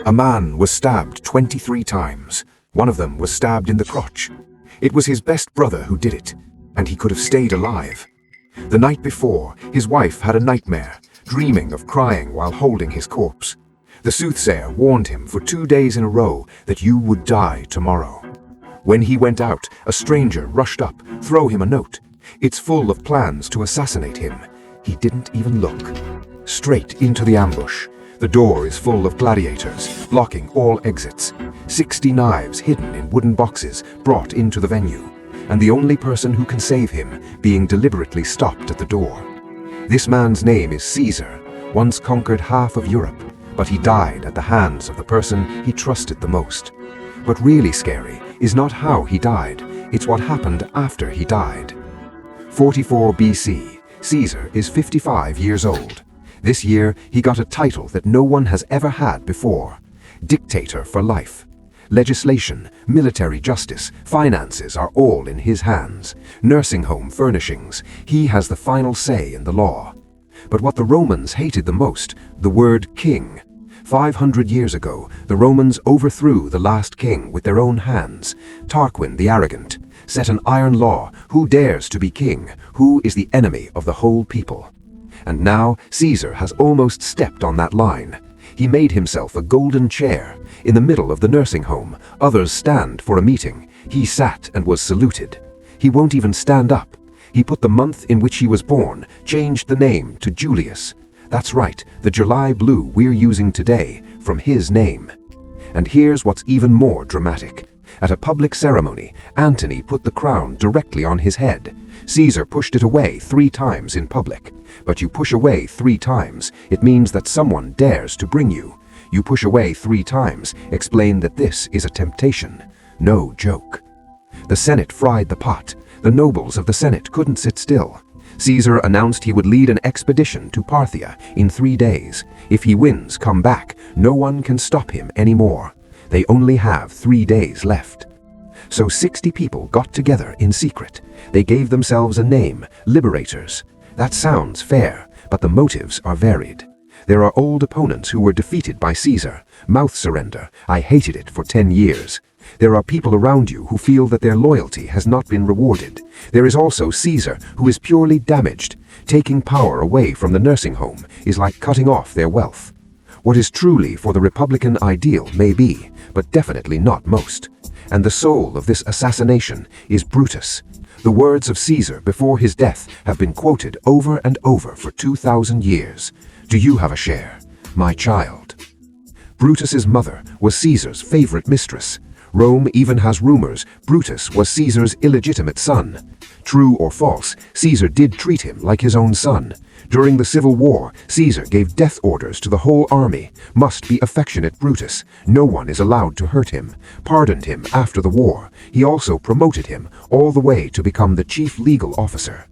A man was stabbed 23 times. One of them was stabbed in the crotch. It was his best brother who did it, and he could have stayed alive. The night before, his wife had a nightmare, dreaming of crying while holding his corpse. The soothsayer warned him for 2 days in a row that you would die tomorrow. When he went out, a stranger rushed up, threw him a note. It's full of plans to assassinate him. He didn't even look. Straight into the ambush. The door is full of gladiators, blocking all exits. 60 knives hidden in wooden boxes brought into the venue, and the only person who can save him being deliberately stopped at the door. This man's name is Caesar, once conquered half of Europe, but he died at the hands of the person he trusted the most. But really scary is not how he died, it's what happened after he died. 44 BC, Caesar is 55 years old. This year, he got a title that no one has ever had before. Dictator for life. Legislation, military justice, finances are all in his hands. Nursing home furnishings, he has the final say in the law. But what the Romans hated the most, the word king. 500 years ago, the Romans overthrew the last king with their own hands. Tarquin the Arrogant set an iron law: who dares to be king, who is the enemy of the whole people. And now Caesar has almost stepped on that line. He made himself a golden chair. In the middle of the nursing home, others stand for a meeting. He sat and was saluted. He won't even stand up. He put the month in which he was born, changed the name to Julius. That's right, the July blue we're using today, from his name. And here's what's even more dramatic. At a public ceremony, Antony put the crown directly on his head. Caesar pushed it away 3 times in public. But you push away 3 times, it means that someone dares to bring you. You push away 3 times, explain that this is a temptation. No joke. The Senate fried the pot. The nobles of the Senate couldn't sit still. Caesar announced he would lead an expedition to Parthia in 3 days. If he wins, come back. No one can stop him anymore. They only have 3 days left. So 60 people got together in secret. They gave themselves a name, Liberators. That sounds fair, but the motives are varied. There are old opponents who were defeated by Caesar. Mouth surrender. I hated it for 10 years. There are people around you who feel that their loyalty has not been rewarded. There is also Caesar, who is purely damaged. Taking power away from the nursing home is like cutting off their wealth. What is truly for the Republican ideal may be, but definitely not most. And the soul of this assassination is Brutus. The words of Caesar before his death have been quoted over and over for 2,000 years. Do you have a share, my child? Brutus's mother was Caesar's favorite mistress. Rome even has rumors Brutus was Caesar's illegitimate son. True or false, Caesar did treat him like his own son. During the Civil War, Caesar gave death orders to the whole army. Must be affectionate Brutus. No one is allowed to hurt him. Pardoned him after the war. He also promoted him all the way to become the chief legal officer.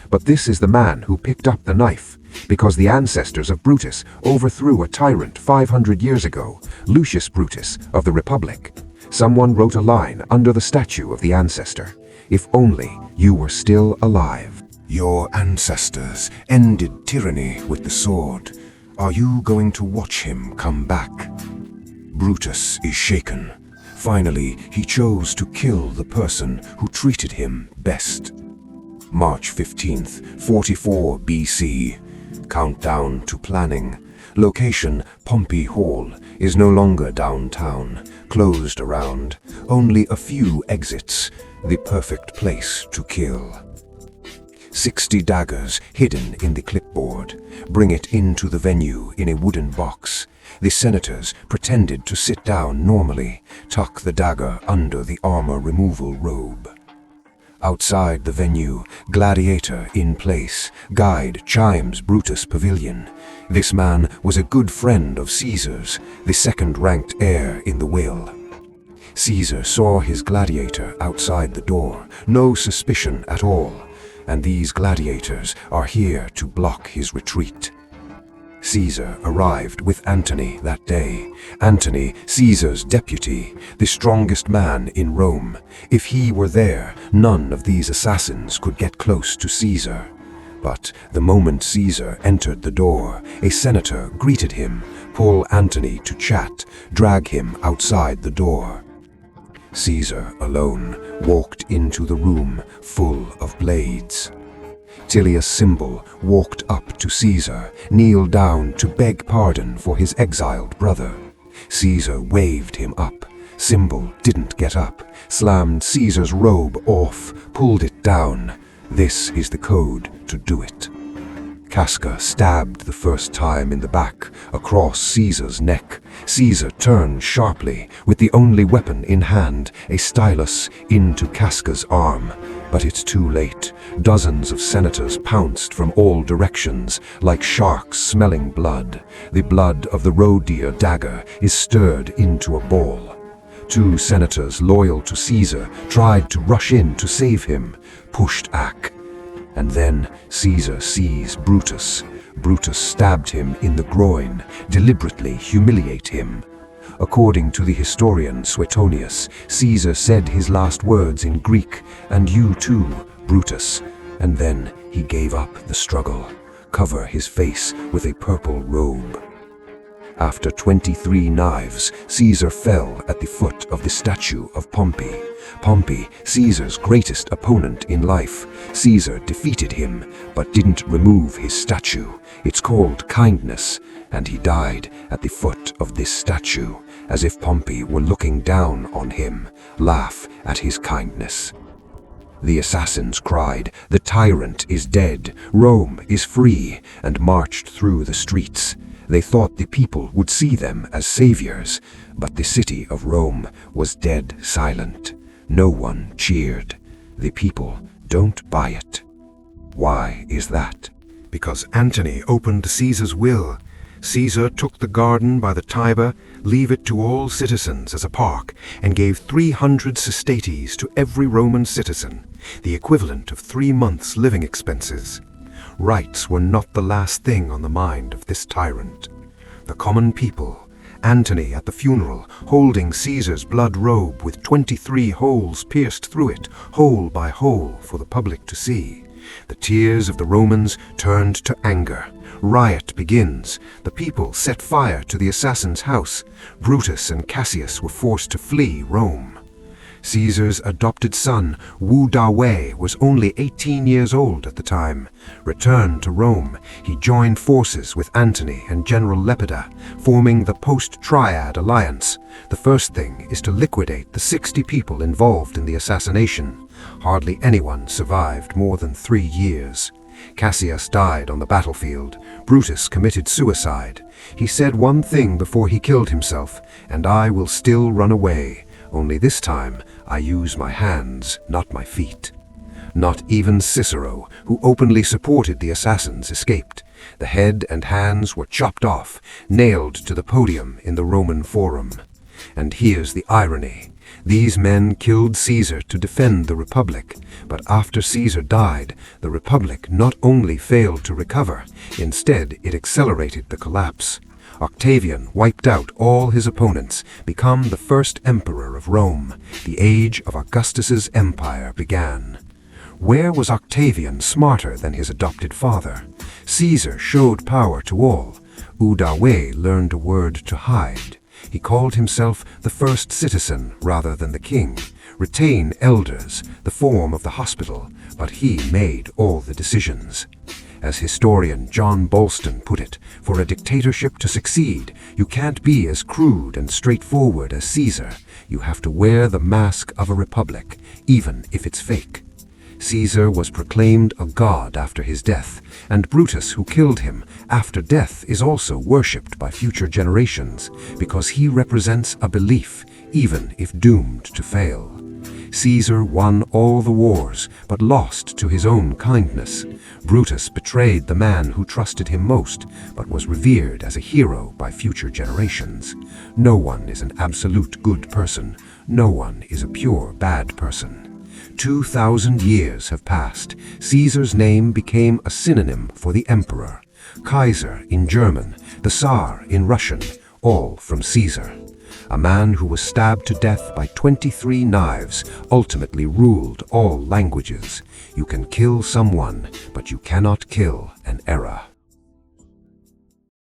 But this is the man who picked up the knife, because the ancestors of Brutus overthrew a tyrant 500 years ago, Lucius Brutus of the Republic. Someone wrote a line under the statue of the ancestor: "If only you were still alive." Your ancestors ended tyranny with the sword. Are you going to watch him come back? Brutus is shaken. Finally, he chose to kill the person who treated him best. March 15th, 44 BC. Countdown to planning. Location, Pompey Hall, is no longer downtown, closed around. Only a few exits, the perfect place to kill. 60 daggers hidden in the clipboard. Bring it into the venue in a wooden box. The senators pretended to sit down normally. Tuck the dagger under the armor removal robe. Outside the venue, gladiator in place. Guide chimes Brutus' pavilion. This man was a good friend of Caesar's, the second-ranked heir in the will. Caesar saw his gladiator outside the door. No suspicion at all. And these gladiators are here to block his retreat. Caesar arrived with Antony that day. Antony, Caesar's deputy, the strongest man in Rome. If he were there, none of these assassins could get close to Caesar. But the moment Caesar entered the door, a senator greeted him, pull Antony to chat, drag him outside the door. Caesar, alone, walked into the room full of blades. Tilius Cymbal walked up to Caesar, kneeled down to beg pardon for his exiled brother. Caesar waved him up. Cymbal didn't get up, slammed Caesar's robe off, pulled it down. This is the code to do it. Casca stabbed the first time in the back, across Caesar's neck. Caesar turned sharply, with the only weapon in hand, a stylus, into Casca's arm. But it's too late. Dozens of senators pounced from all directions, like sharks smelling blood. The blood of the roe deer dagger is stirred into a ball. 2 senators loyal to Caesar tried to rush in to save him, pushed back. And then Caesar sees Brutus. Brutus stabbed him in the groin, deliberately humiliate him. According to the historian Suetonius, Caesar said his last words in Greek, "And you too, Brutus," and then he gave up the struggle, cover his face with a purple robe. After 23 knives, Caesar fell at the foot of the statue of Pompey. Pompey, Caesar's greatest opponent in life. Caesar defeated him, but didn't remove his statue. It's called kindness, and he died at the foot of this statue, as if Pompey were looking down on him, laugh at his kindness. The assassins cried, "The tyrant is dead, Rome is free," and marched through the streets. They thought the people would see them as saviors, but the city of Rome was dead silent. No one cheered. The people don't buy it. Why is that? Because Antony opened Caesar's will. Caesar took the garden by the Tiber, leave it to all citizens as a park, and gave 300 sesterces to every Roman citizen, the equivalent of 3 months' living expenses. Rights were not the last thing on the mind of this tyrant. The common people, Antony at the funeral, holding Caesar's blood robe with 23 holes pierced through it, hole by hole, for the public to see. The tears of the Romans turned to anger. Riot begins. The people set fire to the assassin's house. Brutus and Cassius were forced to flee Rome. Caesar's adopted son, Wu Dawei, was only 18 years old at the time. Returned to Rome, he joined forces with Antony and General Lepida, forming the post-Triad alliance. The first thing is to liquidate the 60 people involved in the assassination. Hardly anyone survived more than 3 years. Cassius died on the battlefield. Brutus committed suicide. He said one thing before he killed himself, "And I will still run away. Only this time, I use my hands, not my feet." Not even Cicero, who openly supported the assassins, escaped. The head and hands were chopped off, nailed to the podium in the Roman Forum. And here's the irony. These men killed Caesar to defend the Republic, but after Caesar died, the Republic not only failed to recover, instead it accelerated the collapse. Octavian wiped out all his opponents, become the first emperor of Rome. The age of Augustus's empire began. Where was Octavian smarter than his adopted father? Caesar showed power to all. Wu Dawei learned a word to hide. He called himself the first citizen rather than the king. Retain elders, the form of the hospital, but he made all the decisions. As historian John Bolston put it, for a dictatorship to succeed, you can't be as crude and straightforward as Caesar. You have to wear the mask of a republic, even if it's fake. Caesar was proclaimed a god after his death, and Brutus, who killed him after death, is also worshipped by future generations, because he represents a belief, even if doomed to fail. Caesar won all the wars, but lost to his own kindness. Brutus betrayed the man who trusted him most, but was revered as a hero by future generations. No one is an absolute good person. No one is a pure bad person. 2,000 years have passed. Caesar's name became a synonym for the emperor. Kaiser in German, the Tsar in Russian, all from Caesar. A man who was stabbed to death by 23 knives ultimately ruled all languages. You can kill someone, but you cannot kill an era.